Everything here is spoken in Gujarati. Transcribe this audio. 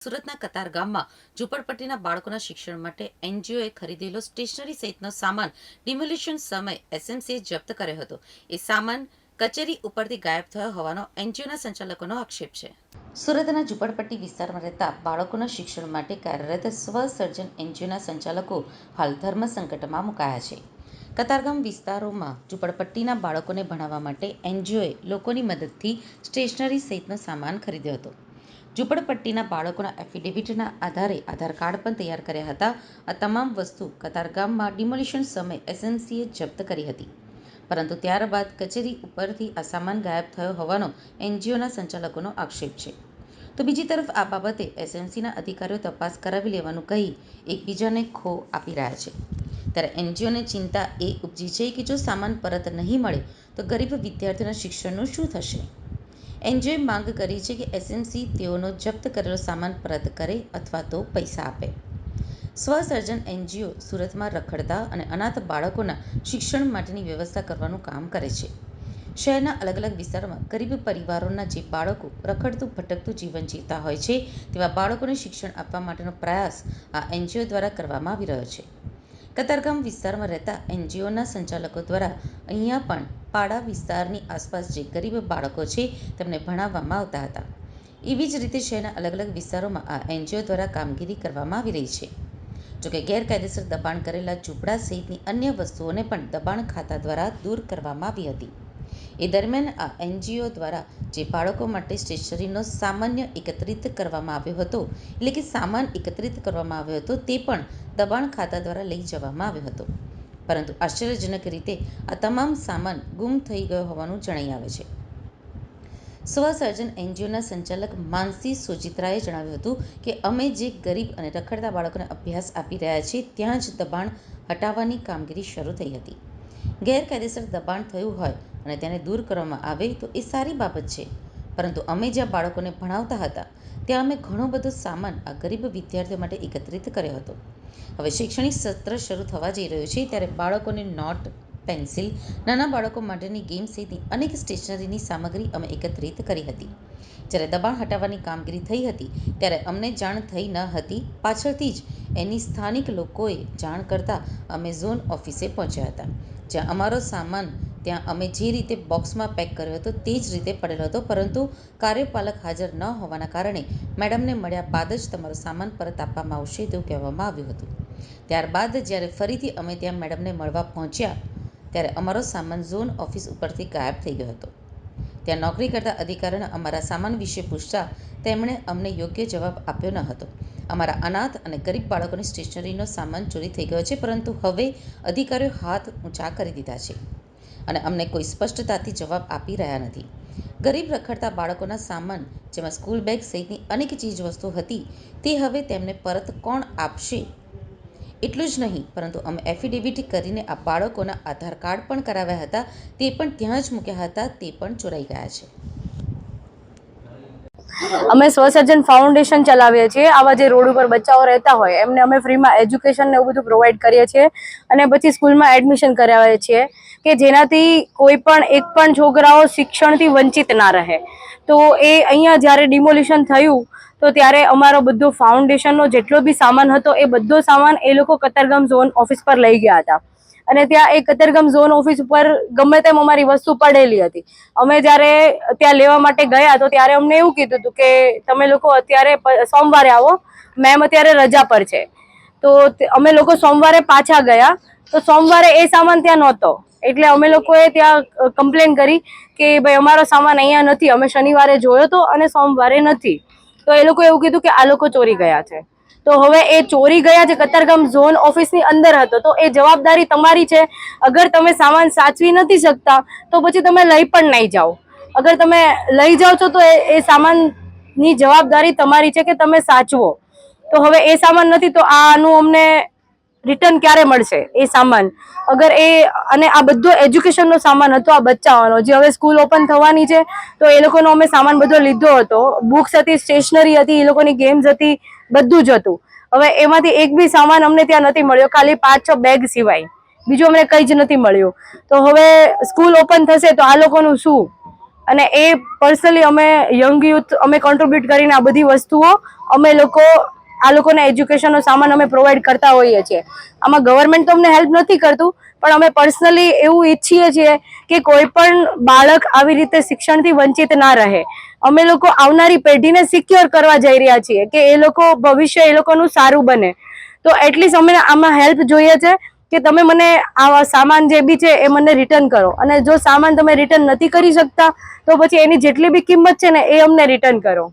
સુરતના કતાર ગામમાં ઝૂંપડપટ્ટીના બાળકોના શિક્ષણ માટે એનજીઓએ ખરીદેલો સ્ટેશનરી સહિતનો સામાન ડિમોલિશન સમયે એસએમસીએ જપ્ત કર્યો હતો. એ સામાન કચેરી ઉપરથી ગાયબ થયો હોવાનો એનજીઓના સંચાલકોનો આક્ષેપ છે. સુરતના ઝૂંપડપટ્ટી વિસ્તારમાં રહેતા બાળકોના શિક્ષણ માટે કાર્યરત સ્વસર્જન એનજીઓના સંચાલકો હાલ ધર્મસંકટમાં મુકાયા છે. કતારગામ વિસ્તારોમાં ઝૂંપડપટ્ટીના બાળકોને ભણાવવા માટે એનજીઓએ લોકોની મદદથી સ્ટેશનરી સહિતનો સામાન ખરીદ્યો હતો. ઝૂંપડપટ્ટીના બાળકોના એફિડેવિટના આધારે આધાર કાર્ડ પણ તૈયાર કર્યા હતા. આ તમામ વસ્તુ કતારગામમાં ડિમોલિશન સમયે એસએમસીએ જપ્ત કરી હતી, પરંતુ ત્યારબાદ કચેરી ઉપરથી આ સામાન ગાયબ થયો હોવાનો એનજીઓના સંચાલકોનો આક્ષેપ છે. તો બીજી તરફ આ બાબતે એસએમસીના અધિકારીઓ તપાસ કરાવી લેવાનું કહી એકબીજાને ખો આપી રહ્યા છે. ત્યારે એનજીઓને ચિંતા એ ઉપજી છે કે જો સામાન પરત નહીં મળે તો ગરીબ વિદ્યાર્થીઓના શિક્ષણનું શું થશે. એનજીઓએ માંગ કરી છે કે એસએમસી તેઓનો જપ્ત કરેલો સામાન પરત કરે અથવા તો પૈસા આપે. સ્વસર્જન એનજીઓ સુરતમાં રખડતા અને અનાથ બાળકોના શિક્ષણ માટેની વ્યવસ્થા કરવાનું કામ કરે છે. શહેરના અલગ અલગ વિસ્તારોમાં ગરીબ પરિવારોના જે બાળકો રખડતું ભટકતું જીવન જીવતા હોય છે તેવા બાળકોને શિક્ષણ આપવા માટેનો પ્રયાસ આ એનજીઓ દ્વારા કરવામાં આવી રહ્યો છે. કતારગામ વિસ્તારમાં રહેતા એનજીઓના સંચાલકો દ્વારા અહીંયા પણ પાડા વિસ્તારની આસપાસ જે ગરીબ બાળકો છે તેમને ભણાવવામાં આવતા હતા. એવી જ રીતે શહેરના અલગ અલગ વિસ્તારોમાં આ એનજીઓ દ્વારા કામગીરી કરવામાં આવી રહી છે. જોકે ગેરકાયદેસર દબાણ કરેલા ઝૂંપડા સહિતની અન્ય વસ્તુઓને પણ દબાણ ખાતા દ્વારા દૂર કરવામાં આવી હતી. એ દરમિયાન આ એનજીઓ દ્વારા જે બાળકો માટે સ્ટેશનરીનો સામાન્ય એકત્રિત કરવામાં આવ્યો હતો એટલે કે સામાન એકત્રિત કરવામાં આવ્યો હતો તે પણ દબાણ ખાતા દ્વારા લઈ જવામાં આવ્યો હતો. પરંતુ આશ્ચર્યજનક રીતે આ તમામ સામાન ગુમ થઈ ગયો હોવાનું જણાઈ આવે છે. સ્વસર્જન એનજીઓના સંચાલક માનસી સોજિત્રાએ જણાવ્યું હતું કે અમે જે ગરીબ અને રખડતા બાળકોને અભ્યાસ આપી રહ્યા છીએ ત્યાં જ દબાણ હટાવવાની કામગીરી શરૂ થઈ હતી. ગેરકાયદેસર દબાણ થયું હોય અને તેને દૂર કરવામાં આવે તો એ સારી બાબત છે, પરંતુ અમે જ્યાં બાળકોને ભણાવતા હતા ત્યાં અમે ઘણો બધો સામાન આ ગરીબ વિદ્યાર્થીઓ માટે એકત્રિત કર્યો હતો. હવે શૈક્ષણિક સત્ર શરૂ થવા જઈ રહ્યું છે ત્યારે બાળકોને નોટ, પેન્સિલ, નાના બાળકો માટેની ગેમ સહિતની અનેક સ્ટેશનરીની સામગ્રી અમે એકત્રિત કરી હતી. જ્યારે દબાણ હટાવવાની કામગીરી થઈ હતી ત્યારે અમને જાણ થઈ ન હતી. પાછળથી જ એની સ્થાનિક લોકોએ જાણ કરતાં અમે ઝોન ઓફિસે પહોંચ્યા હતા, જ્યાં અમારો સામાન ત્યાં અમે જે રીતે બોક્સમાં પેક કર્યો હતો તે જ રીતે પડેલો હતો, પરંતુ કાર્યપાલક હાજર ન હોવાના કારણે મેડમને મળ્યા બાદ જ તમારો સામાન પરત આપવામાં આવશે તેવું કહેવામાં આવ્યું હતું. ત્યારબાદ જ્યારે ફરીથી અમે ત્યાં મેડમને મળવા પહોંચ્યા ત્યારે અમારો સામાન ઝોન ઓફિસ ઉપરથી ગાયબ થઈ ગયો હતો. ત્યાં નોકરી કરતા અધિકારીઓને અમારા સામાન વિશે પૂછતા તેમણે અમને યોગ્ય જવાબ આપ્યો ન હતો. અમારા અનાથ અને ગરીબ બાળકોની સ્ટેશનરીનો સામાન ચોરી થઈ ગયો છે, પરંતુ હવે અધિકારીઓ હાથ ઊંચા કરી દીધા છે અને અમને કોઈ સ્પષ્ટતાથી જવાબ આપી રહ્યા નથી. ગરીબ રખડતા બાળકોના સામાન જેમાં સ્કૂલ બેગ સહિતની અનેક ચીજવસ્તુઓ હતી તે હવે તેમને પરત કોણ આપશે? એટલું જ નહીં, પરંતુ અમે એફિડેવિટ કરીને આ બાળકોના આધાર કાર્ડ પણ કરાવ્યા હતા તે પણ ત્યાં જ મૂક્યા હતા, તે પણ ચોરાઈ ગયા છે. અમે સ્વસર્જન ફાઉન્ડેશન ચલાવીએ છીએ. આવા જે રોડ ઉપર બચ્ચાઓ રહેતા હોય એમને અમે ફ્રીમાં એજ્યુકેશન ને એવું બધું પ્રોવાઈડ કરીએ છીએ અને પછી સ્કૂલમાં એડમિશન કરાવીએ છીએ કે જેનાથી કોઈ પણ એક પણ છોકરાઓ શિક્ષણથી વંચિત ના રહે. તો એ અહીંયા જ્યારે ડિમોલિશન થયું તો ત્યારે અમારો બધો ફાઉન્ડેશનનો જેટલો બી સામાન હતો એ બધો સામાન એ લોકો કતારગામ ઝોન ઓફિસ પર લઈ ગયા હતા અને ત્યાં એ કતારગામ ઝોન ઓફિસ ઉપર ગમે તેમ અમારી વસ્તુ પડેલી હતી. અમે જ્યારે ત્યાં લેવા માટે ગયા તો ત્યારે અમને એવું કીધું હતું કે તમે લોકો અત્યારે સોમવારે આવો, મેમ અત્યારે રજા પર છે. તો અમે લોકો સોમવારે પાછા ગયા તો સોમવારે એ સામાન ત્યાં નહોતો, એટલે અમે લોકોએ ત્યાં કમ્પ્લેન કરી કે ભાઈ અમારો સામાન અહીંયા નથી, અમે શનિવારે જોયો તો અને સોમવારે નથી. તો એ લોકો એવું કીધું કે આ લોકો ચોરી ગયા છે. તો હવે એ ચોરી ગયા છે કતારગામ ઝોન ઓફિસની અંદર હતો, તો એ જવાબદારી તમારી છે. અગર તમે સામાન સાચવી નથી શકતા તો પછી તમે લઈ પણ નહીં જાઓ. અગર તમે લઈ જાઓ છો તો એ સામાનની જવાબદારી તમારી છે કે તમે સાચવો. તો હવે એ સામાન નથી તો આનું અમને રિટર્ન ક્યારે મળશે એ સામાન? અગર એ અને આ બધો એજ્યુકેશનનો સામાન હતો આ બચ્ચાઓનો, જે હવે સ્કૂલ ઓપન થવાની છે તો એ લોકોનો અમે સામાન બધો લીધો હતો. બુક્સ હતી, સ્ટેશનરી હતી, એ લોકોની ગેમ્સ હતી, બધું જ હતું. હવે એમાંથી એક બી સામાન અમને ત્યાં નથી મળ્યો, ખાલી 5-6 બેગ સિવાય બીજું અમને કંઈ જ નથી મળ્યું. તો હવે સ્કૂલ ઓપન થશે તો આ લોકોનું શું? અને એ પર્સનલી અમે યંગ યુથ અમે કોન્ટ્રીબ્યુટ કરીને આ બધી વસ્તુઓ અમે લોકો આ લોકોને એજ્યુકેશનનો સામાન અમે પ્રોવાઈડ કરતા હોઈએ છીએ. આમાં ગવર્મેન્ટ તો અમને હેલ્પ નથી કરતું, પણ અમે પર્સનલી એવું ઈચ્છીએ છીએ કે કોઈ પણ બાળક આવી રીતે શિક્ષણથી વંચિત ના રહે. અમે લોકો આવનારી પેઢીને સિક્યોર કરવા જઈ રહ્યા છીએ કે એ લોકો ભવિષ્ય એ લોકોનું સારું બને. તો એટલીસ્ટ અમે આમાં હેલ્પ જોઈએ છે કે તમે મને આવા સામાન જે બી છે એ મને રિટર્ન કરો, અને જો સામાન તમે રિટર્ન નથી કરી શકતા તો પછી એની જેટલી બી કિંમત છે ને એ અમને રિટર્ન કરો.